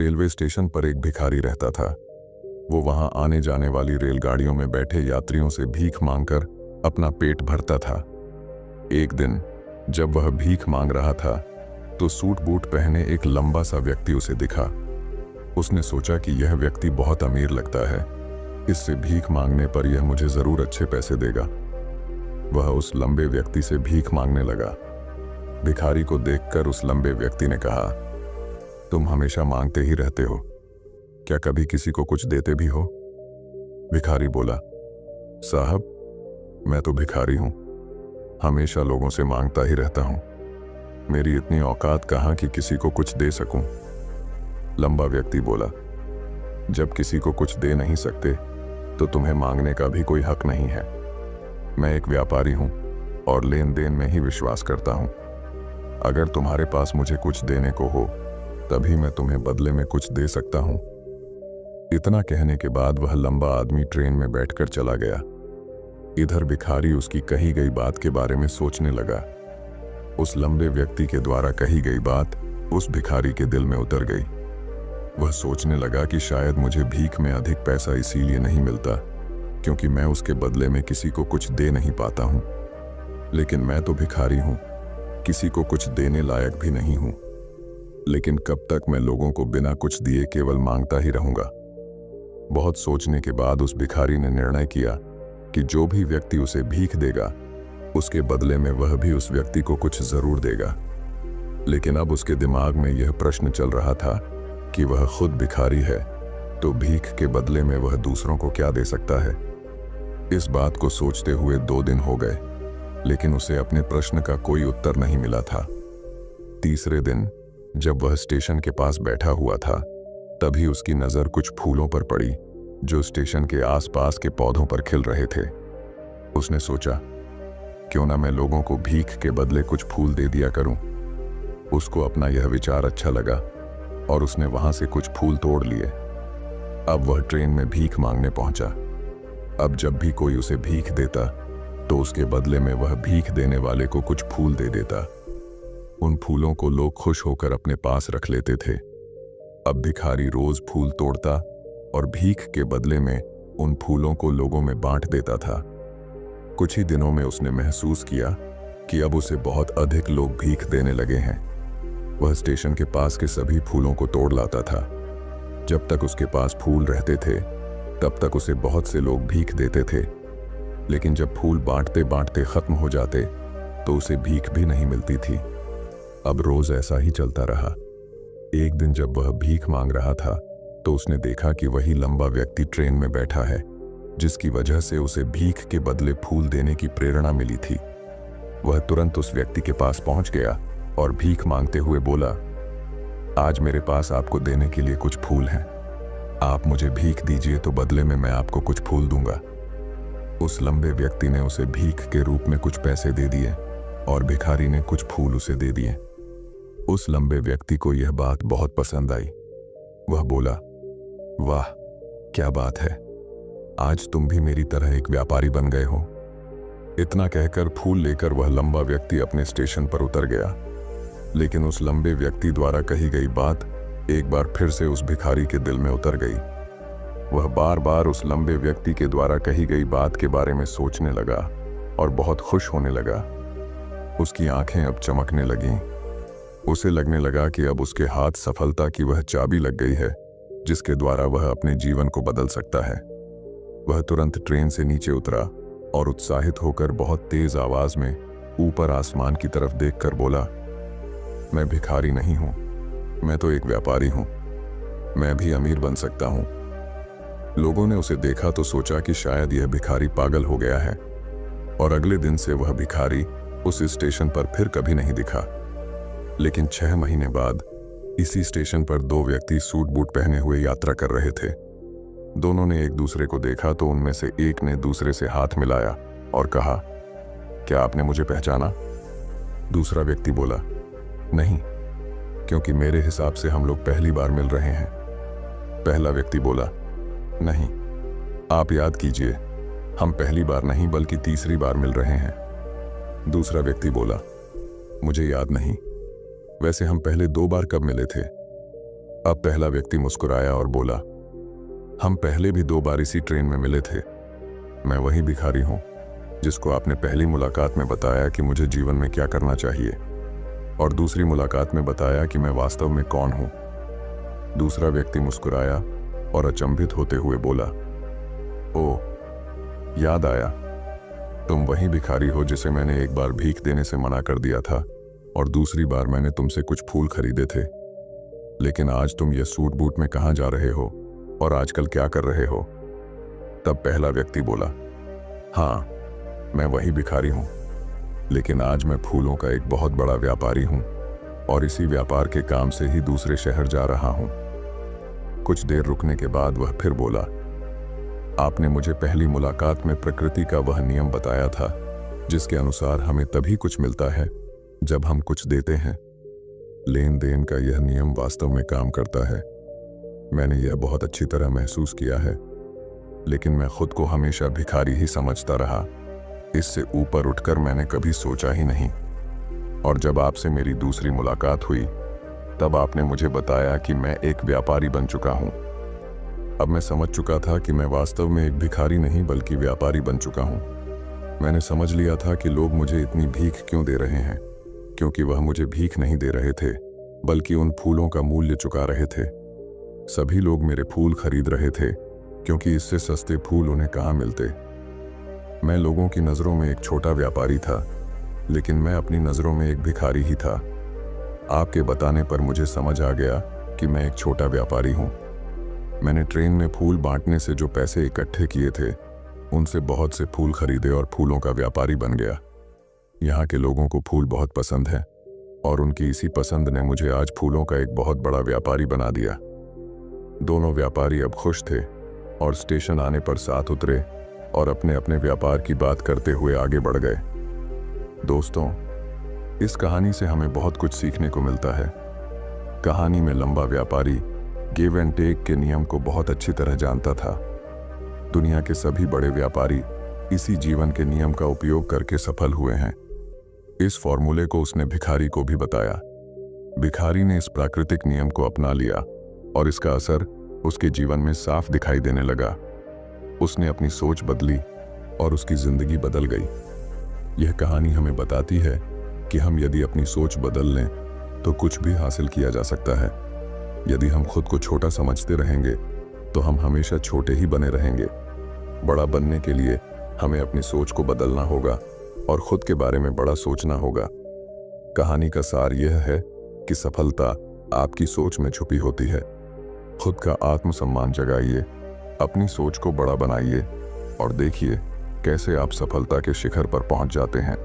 Railway station पर एक भिखारी रहता था। वो वहां आने जाने वाली रेलगाड़ियों में बैठे यात्रियों से भीख मांगकर अपना पेट भरता था। एक दिन जब वह भीख मांग रहा था तो सूट बूट पहने एक लंबा सा व्यक्ति उसे दिखा। उसने सोचा कि यह व्यक्ति बहुत अमीर लगता है, इससे भीख मांगने पर यह मुझे जरूर अच्छे पैसे देगा। वह उस लंबे व्यक्ति से भीख मांगने लगा। भिखारी को देखकर उस लंबे व्यक्ति ने कहा, तुम हमेशा मांगते ही रहते हो, क्या कभी किसी को कुछ देते भी हो? भिखारी बोला, साहब मैं तो भिखारी हूं, हमेशा लोगों से मांगता ही रहता हूं। मेरी इतनी औकात कहां कि किसी को कुछ दे सकूं। लंबा व्यक्ति बोला, जब किसी को कुछ दे नहीं सकते तो तुम्हें मांगने का भी कोई हक नहीं है। मैं एक व्यापारी हूं और लेन देन में ही विश्वास करता हूं। अगर तुम्हारे पास मुझे कुछ देने को हो तभी मैं तुम्हें बदले में कुछ दे सकता हूं। इतना कहने के बाद वह लंबा आदमी ट्रेन में बैठकर चला गया। इधर भिखारी उसकी कही गई बात के बारे में सोचने लगा। उस लंबे व्यक्ति के द्वारा कही गई बात उस भिखारी के दिल में उतर गई। वह सोचने लगा कि शायद मुझे भीख में अधिक पैसा इसीलिए नहीं मिलता क्योंकि मैं उसके बदले में किसी को कुछ दे नहीं पाता हूं। लेकिन मैं तो भिखारी हूं, किसी को कुछ देने लायक भी नहीं हूं। लेकिन कब तक मैं लोगों को बिना कुछ दिए केवल मांगता ही रहूंगा? बहुत सोचने के बाद उस भिखारी ने निर्णय किया कि जो भी व्यक्ति उसे भीख देगा उसके बदले में वह भी उस व्यक्ति को कुछ जरूर देगा। लेकिन अब उसके दिमाग में यह प्रश्न चल रहा था कि वह खुद भिखारी है तो भीख के बदले में वह दूसरों को क्या दे सकता है। इस बात को सोचते हुए 2 दिन हो गए, लेकिन उसे अपने प्रश्न का कोई उत्तर नहीं मिला था। तीसरे दिन जब वह स्टेशन के पास बैठा हुआ था तभी उसकी नजर कुछ फूलों पर पड़ी जो स्टेशन के आसपास के पौधों पर खिल रहे थे। उसने सोचा, क्यों ना मैं लोगों को भीख के बदले कुछ फूल दे दिया करूं। उसको अपना यह विचार अच्छा लगा और उसने वहां से कुछ फूल तोड़ लिए। अब वह ट्रेन में भीख मांगने पहुंचा। अब जब भी कोई उसे भीख देता तो उसके बदले में वह भीख देने वाले को कुछ फूल दे देता। उन फूलों को लोग खुश होकर अपने पास रख लेते थे। अब भिखारी रोज फूल तोड़ता और भीख के बदले में उन फूलों को लोगों में बांट देता था। कुछ ही दिनों में उसने महसूस किया कि अब उसे बहुत अधिक लोग भीख देने लगे हैं। वह स्टेशन के पास के सभी फूलों को तोड़ लाता था। जब तक उसके पास फूल रहते थे तब तक उसे बहुत से लोग भीख देते थे, लेकिन जब फूल बांटते बांटते खत्म हो जाते तो उसे भीख भी नहीं मिलती थी। अब रोज ऐसा ही चलता रहा। एक दिन जब वह भीख मांग रहा था तो उसने देखा कि वही लंबा व्यक्ति ट्रेन में बैठा है जिसकी वजह से उसे भीख के बदले फूल देने की प्रेरणा मिली थी। वह तुरंत उस व्यक्ति के पास पहुंच गया और भीख मांगते हुए बोला, आज मेरे पास आपको देने के लिए कुछ फूल हैं। आप मुझे भीख दीजिए तो बदले में मैं आपको कुछ फूल दूंगा। उस लंबे व्यक्ति ने उसे भीख के रूप में कुछ पैसे दे दिए और भिखारी ने कुछ फूल उसे दे दिए। उस लंबे व्यक्ति को यह बात बहुत पसंद आई। वह बोला, वाह क्या बात है, आज तुम भी मेरी तरह एक व्यापारी बन गए हो। इतना कहकर फूल लेकर वह लंबा व्यक्ति अपने स्टेशन पर उतर गया। लेकिन उस लंबे व्यक्ति द्वारा कही गई बात एक बार फिर से उस भिखारी के दिल में उतर गई। वह बार बार उस लंबे व्यक्ति के द्वारा कही गई बात के बारे में सोचने लगा और बहुत खुश होने लगा। उसकी आंखें अब चमकने लगीं। उसे लगने लगा कि अब उसके हाथ सफलता की वह चाबी लग गई है जिसके द्वारा वह अपने जीवन को बदल सकता है। वह तुरंत ट्रेन से नीचे उतरा और उत्साहित होकर बहुत तेज आवाज में ऊपर आसमान की तरफ देखकर बोला, मैं भिखारी नहीं हूं, मैं तो एक व्यापारी हूं, मैं भी अमीर बन सकता हूं। लोगों ने उसे देखा तो सोचा कि शायद यह भिखारी पागल हो गया है और अगले दिन से वह भिखारी उस स्टेशन पर फिर कभी नहीं दिखा। लेकिन 6 महीने बाद इसी स्टेशन पर 2 व्यक्ति सूट बूट पहने हुए यात्रा कर रहे थे। दोनों ने एक दूसरे को देखा तो उनमें से एक ने दूसरे से हाथ मिलाया और कहा, क्या आपने मुझे पहचाना? दूसरा व्यक्ति बोला, नहीं, क्योंकि मेरे हिसाब से हम लोग पहली बार मिल रहे हैं। पहला व्यक्ति बोला, नहीं, आप याद कीजिए, हम पहली बार नहीं बल्कि तीसरी बार मिल रहे हैं। दूसरा व्यक्ति बोला, मुझे याद नहीं, वैसे हम पहले 2 बार कब मिले थे? अब पहला व्यक्ति मुस्कुराया और बोला, हम पहले भी 2 बार इसी ट्रेन में मिले थे। मैं वही भिखारी हूं जिसको आपने पहली मुलाकात में बताया कि मुझे जीवन में क्या करना चाहिए, और दूसरी मुलाकात में बताया कि मैं वास्तव में कौन हूं। दूसरा व्यक्ति मुस्कुराया और अचंभित होते हुए बोला, ओ, याद आया, तुम वही भिखारी हो जिसे मैंने एक बार भीख देने से मना कर दिया था और दूसरी बार मैंने तुमसे कुछ फूल खरीदे थे। लेकिन आज तुम ये सूट बूट में कहाँ जा रहे हो और आजकल क्या कर रहे हो? तब पहला व्यक्ति बोला, हाँ, मैं वही भिखारी हूं, लेकिन आज मैं फूलों का एक बहुत बड़ा व्यापारी हूं और इसी व्यापार के काम से ही दूसरे शहर जा रहा हूं। कुछ देर रुकने के बाद वह फिर बोला, आपने मुझे पहली मुलाकात में प्रकृति का वह नियम बताया था जिसके अनुसार हमें तभी कुछ मिलता है जब हम कुछ देते हैं। लेन देन का यह नियम वास्तव में काम करता है। मैंने यह बहुत अच्छी तरह महसूस किया है, लेकिन मैं खुद को हमेशा भिखारी ही समझता रहा। इससे ऊपर उठकर मैंने कभी सोचा ही नहीं। और जब आपसे मेरी दूसरी मुलाकात हुई तब आपने मुझे बताया कि मैं एक व्यापारी बन चुका हूं। अब मैं समझ चुका था कि मैं वास्तव में एक भिखारी नहीं बल्कि व्यापारी बन चुका हूं। मैंने समझ लिया था कि लोग मुझे इतनी भीख क्यों दे रहे हैं, क्योंकि वह मुझे भीख नहीं दे रहे थे बल्कि उन फूलों का मूल्य चुका रहे थे। सभी लोग मेरे फूल खरीद रहे थे क्योंकि इससे सस्ते फूल उन्हें कहाँ मिलते। मैं लोगों की नज़रों में एक छोटा व्यापारी था, लेकिन मैं अपनी नज़रों में एक भिखारी ही था। आपके बताने पर मुझे समझ आ गया कि मैं एक छोटा व्यापारी हूँ। मैंने ट्रेन में फूल बांटने से जो पैसे इकट्ठे किए थे उनसे बहुत से फूल खरीदे और फूलों का व्यापारी बन गया। यहाँ के लोगों को फूल बहुत पसंद है और उनकी इसी पसंद ने मुझे आज फूलों का एक बहुत बड़ा व्यापारी बना दिया। दोनों व्यापारी अब खुश थे और स्टेशन आने पर साथ उतरे और अपने अपने व्यापार की बात करते हुए आगे बढ़ गए। दोस्तों, इस कहानी से हमें बहुत कुछ सीखने को मिलता है। कहानी में लंबा व्यापारी गिव एंड टेक के नियम को बहुत अच्छी तरह जानता था। दुनिया के सभी बड़े व्यापारी इसी जीवन के नियम का उपयोग करके सफल हुए हैं। इस फॉर्मूले को उसने भिखारी को भी बताया। भिखारी ने इस प्राकृतिक नियम को अपना लिया और इसका असर उसके जीवन में साफ दिखाई देने लगा। उसने अपनी सोच बदली और उसकी जिंदगी बदल गई। यह कहानी हमें बताती है कि हम यदि अपनी सोच बदल लें तो कुछ भी हासिल किया जा सकता है। यदि हम खुद को छोटा समझते रहेंगे तो हम हमेशा छोटे ही बने रहेंगे। बड़ा बनने के लिए हमें अपनी सोच को बदलना होगा और खुद के बारे में बड़ा सोचना होगा। कहानी का सार यह है कि सफलता आपकी सोच में छुपी होती है। खुद का आत्मसम्मान जगाइए, अपनी सोच को बड़ा बनाइए और देखिए कैसे आप सफलता के शिखर पर पहुंच जाते हैं।